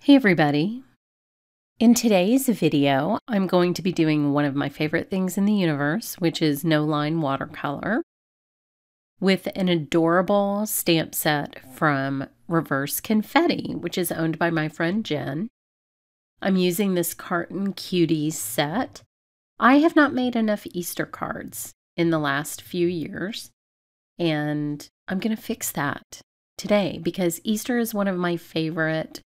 Hey everybody! In today's video, I'm going to be doing one of my favorite things in the universe, which is No Line watercolor, with an adorable stamp set from Reverse Confetti, which is owned by my friend Jen. I'm using this Carton Cuties set. I have not made enough Easter cards in the last few years, and I'm going to fix that today because Easter is one of my favorite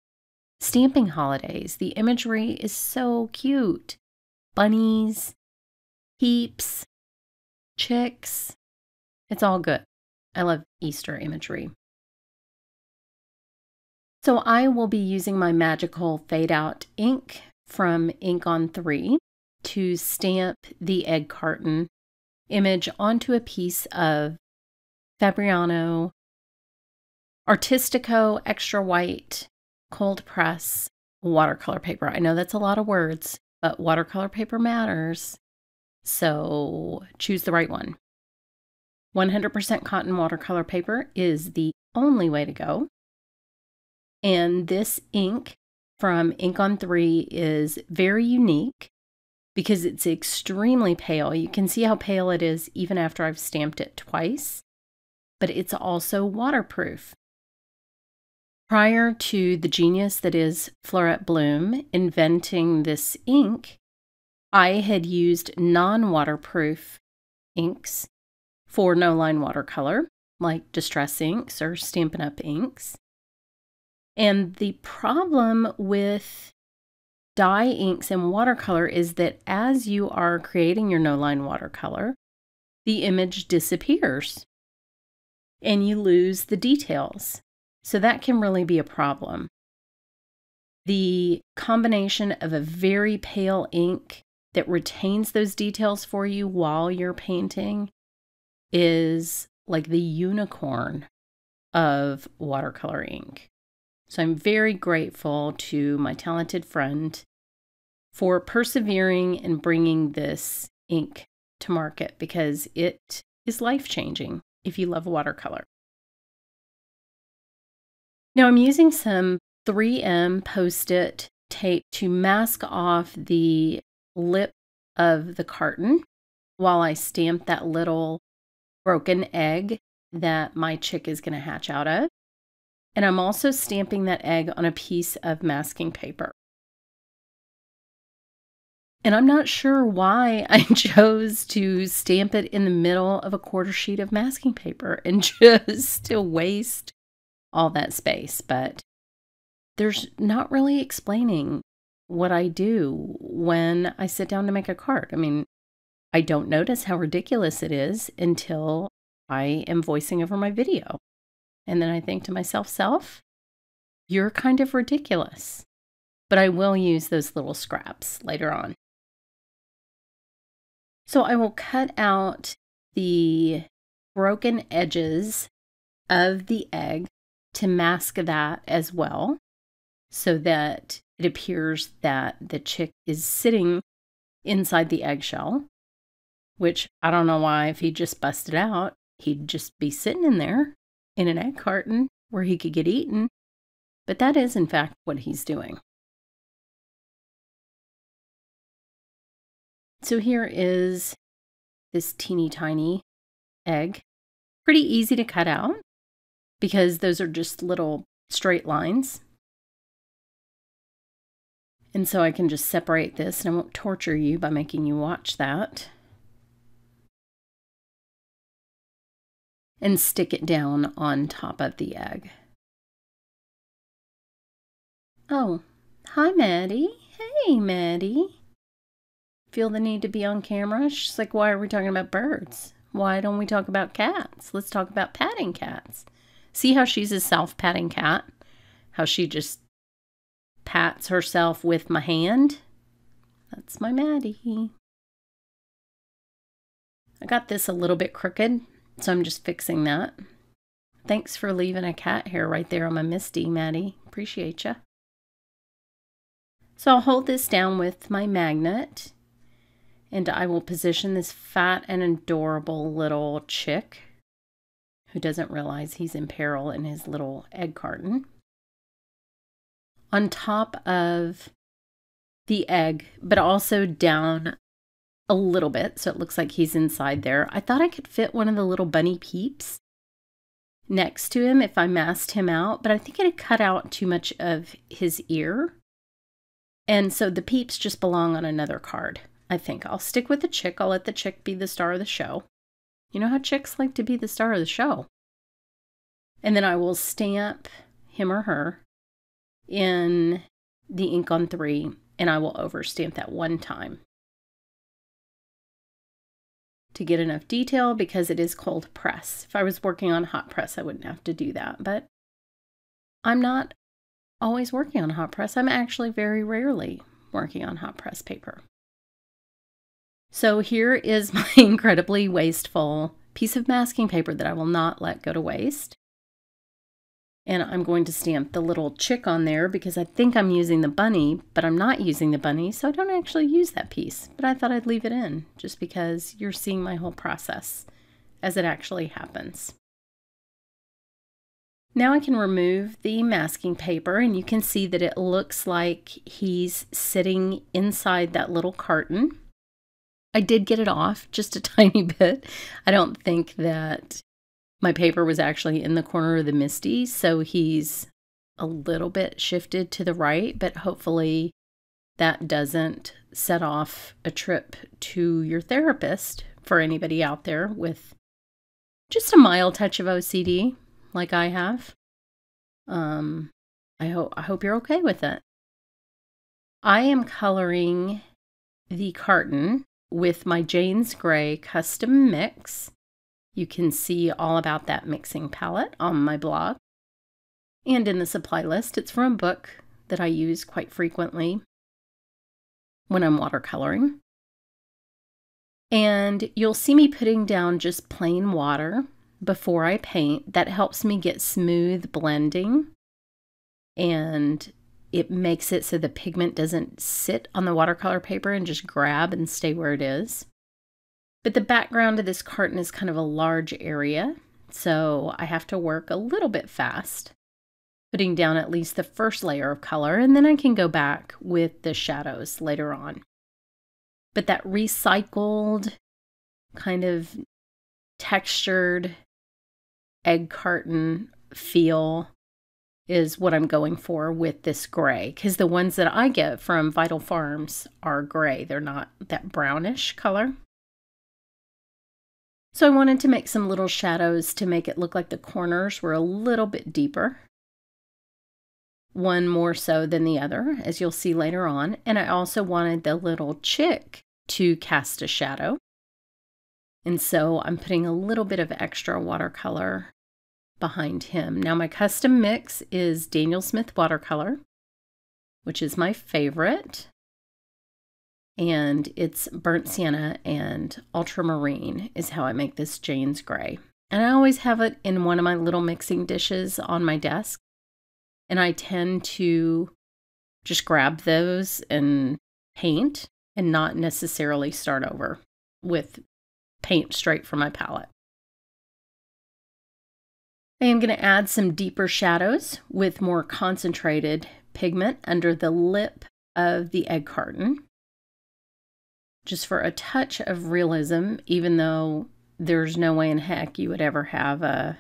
stamping holidays. The imagery is so cute. Bunnies, heaps, chicks. It's all good. I love Easter imagery. So I will be using my magical Fadeout ink from Ink on 3 to stamp the egg carton image onto a piece of Fabriano Artistico extra white cold press watercolor paper. I know that's a lot of words, but watercolor paper matters, so choose the right one. 100% cotton watercolor paper is the only way to go. And this ink from Ink on 3 is very unique because it's extremely pale. You can see how pale it is even after I've stamped it twice, but it's also waterproof. Prior to the genius that is Floret Bloom inventing this ink, I had used non-waterproof inks for No Line watercolor, like Distress inks or Stampin' Up inks. And the problem with dye inks and watercolor is that as you are creating your No Line watercolor, the image disappears and you lose the details. So that can really be a problem. The combination of a very pale ink that retains those details for you while you're painting is like the unicorn of watercolor ink. So I'm very grateful to my talented friend for persevering and bringing this ink to market because it is life-changing if you love watercolor. Now I'm using some 3M Post-it tape to mask off the lip of the carton while I stamp that little broken egg that my chick is going to hatch out of. And I'm also stamping that egg on a piece of masking paper. And I'm not sure why I chose to stamp it in the middle of a quarter sheet of masking paper and just to waste all that space, but there's not really explaining what I do when I sit down to make a card. I mean, I don't notice how ridiculous it is until I am voicing over my video. And then I think to myself, self, you're kind of ridiculous. But I will use those little scraps later on. So I will cut out the broken edges of the egg to mask that as well, so that it appears that the chick is sitting inside the eggshell, which I don't know why if he just busted out, he'd just be sitting in there in an egg carton where he could get eaten, but that is in fact what he's doing. So here is this teeny tiny egg, pretty easy to cut out, because those are just little straight lines. And so I can just separate this, and I won't torture you by making you watch that. And stick it down on top of the egg. Oh, hi Maddie. Hey Maddie. Feel the need to be on camera? She's like, why are we talking about birds? Why don't we talk about cats? Let's talk about patting cats. See how she's a self-patting cat? How she just pats herself with my hand? That's my Maddie. I got this a little bit crooked, so I'm just fixing that. Thanks for leaving a cat hair right there on my MISTI, Maddie. Appreciate ya. So I'll hold this down with my magnet, and I will position this fat and adorable little chick who doesn't realize he's in peril in his little egg carton on top of the egg, but also down a little bit, so it looks like he's inside there. I thought I could fit one of the little bunny peeps next to him if I masked him out, but I think it had cut out too much of his ear. And so the peeps just belong on another card. I think I'll stick with the chick. I'll let the chick be the star of the show. You know how chicks like to be the star of the show. And then I will stamp him or her in the ink on 3, and I will overstamp that one time to get enough detail because it is cold press. If I was working on hot press, I wouldn't have to do that, but I'm not always working on hot press. I'm actually very rarely working on hot press paper. So here is my incredibly wasteful piece of masking paper that I will not let go to waste. And I'm going to stamp the little chick on there because I think I'm using the bunny, but I'm not using the bunny, so I don't actually use that piece. But I thought I'd leave it in just because you're seeing my whole process as it actually happens. Now I can remove the masking paper, and you can see that it looks like he's sitting inside that little carton. I did get it off just a tiny bit. I don't think that my paper was actually in the corner of the MISTI, so he's a little bit shifted to the right, but hopefully that doesn't set off a trip to your therapist for anybody out there with just a mild touch of OCD like I have. I hope you're okay with it. I am coloring the carton with my Jane's Gray custom mix. You can see all about that mixing palette on my blog and in the supply list. It's from a book that I use quite frequently when I'm watercoloring. And you'll see me putting down just plain water before I paint. That helps me get smooth blending, and it makes it so the pigment doesn't sit on the watercolor paper and just grab and stay where it is. But the background of this carton is kind of a large area, so I have to work a little bit fast, putting down at least the first layer of color, and then I can go back with the shadows later on. But that recycled, kind of textured egg carton feel is what I'm going for with this gray, because the ones that I get from Vital Farms are gray. They're not that brownish color. So I wanted to make some little shadows to make it look like the corners were a little bit deeper. One more so than the other, as you'll see later on. And I also wanted the little chick to cast a shadow. And so I'm putting a little bit of extra watercolor behind him. Now my custom mix is Daniel Smith watercolor, which is my favorite. And it's burnt sienna and ultramarine is how I make this Jane's Gray. And I always have it in one of my little mixing dishes on my desk. And I tend to just grab those and paint and not necessarily start over with paint straight from my palette. I am going to add some deeper shadows with more concentrated pigment under the lip of the egg carton, just for a touch of realism, even though there's no way in heck you would ever have a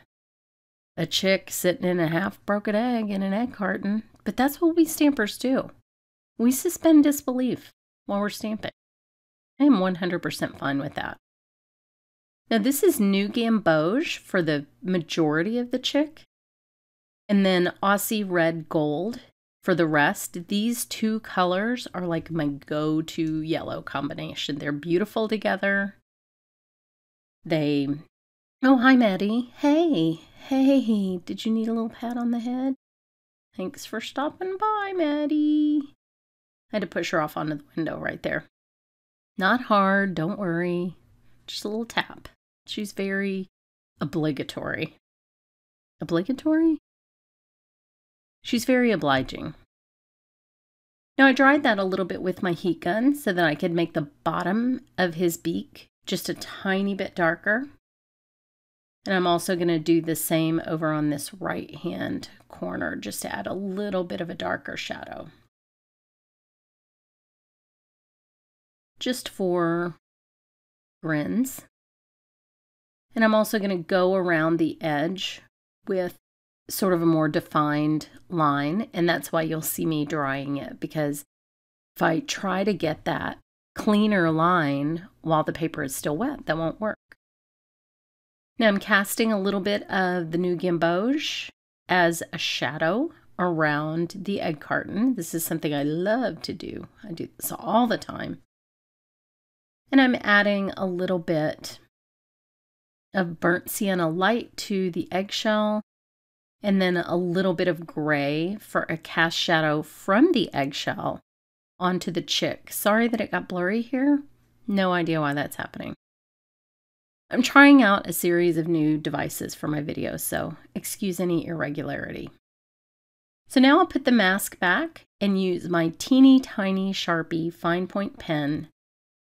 chick sitting in a half-broken egg in an egg carton. But that's what we stampers do. We suspend disbelief while we're stamping. I am 100% fine with that. Now this is new Gamboge for the majority of the chick, and then Aussie Red Gold for the rest. These two colors are like my go-to yellow combination. They're beautiful together. Oh, hi, Maddie. Hey, did you need a little pat on the head? Thanks for stopping by, Maddie. I had to push her off onto the window right there. Not hard, don't worry. Just a little tap. She's very obligatory. Obligatory? She's very obliging. Now I dried that a little bit with my heat gun so that I could make the bottom of his beak just a tiny bit darker. And I'm also going to do the same over on this right hand corner, just to add a little bit of a darker shadow. Just for grins. And I'm also going to go around the edge with sort of a more defined line, and that's why you'll see me drying it, because if I try to get that cleaner line while the paper is still wet, that won't work. Now I'm casting a little bit of the new Gamboge as a shadow around the egg carton. This is something I love to do. I do this all the time. And I'm adding a little bit of burnt sienna light to the eggshell, and then a little bit of gray for a cast shadow from the eggshell onto the chick. Sorry that it got blurry here. No idea why that's happening. I'm trying out a series of new devices for my videos, so excuse any irregularity. So now I'll put the mask back and use my teeny tiny Sharpie fine point pen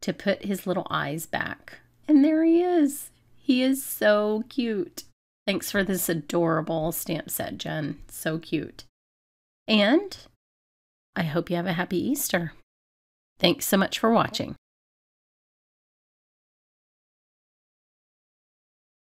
to put his little eyes back. And there he is. He is so cute. Thanks for this adorable stamp set, Jen. So cute. And I hope you have a happy Easter. Thanks so much for watching.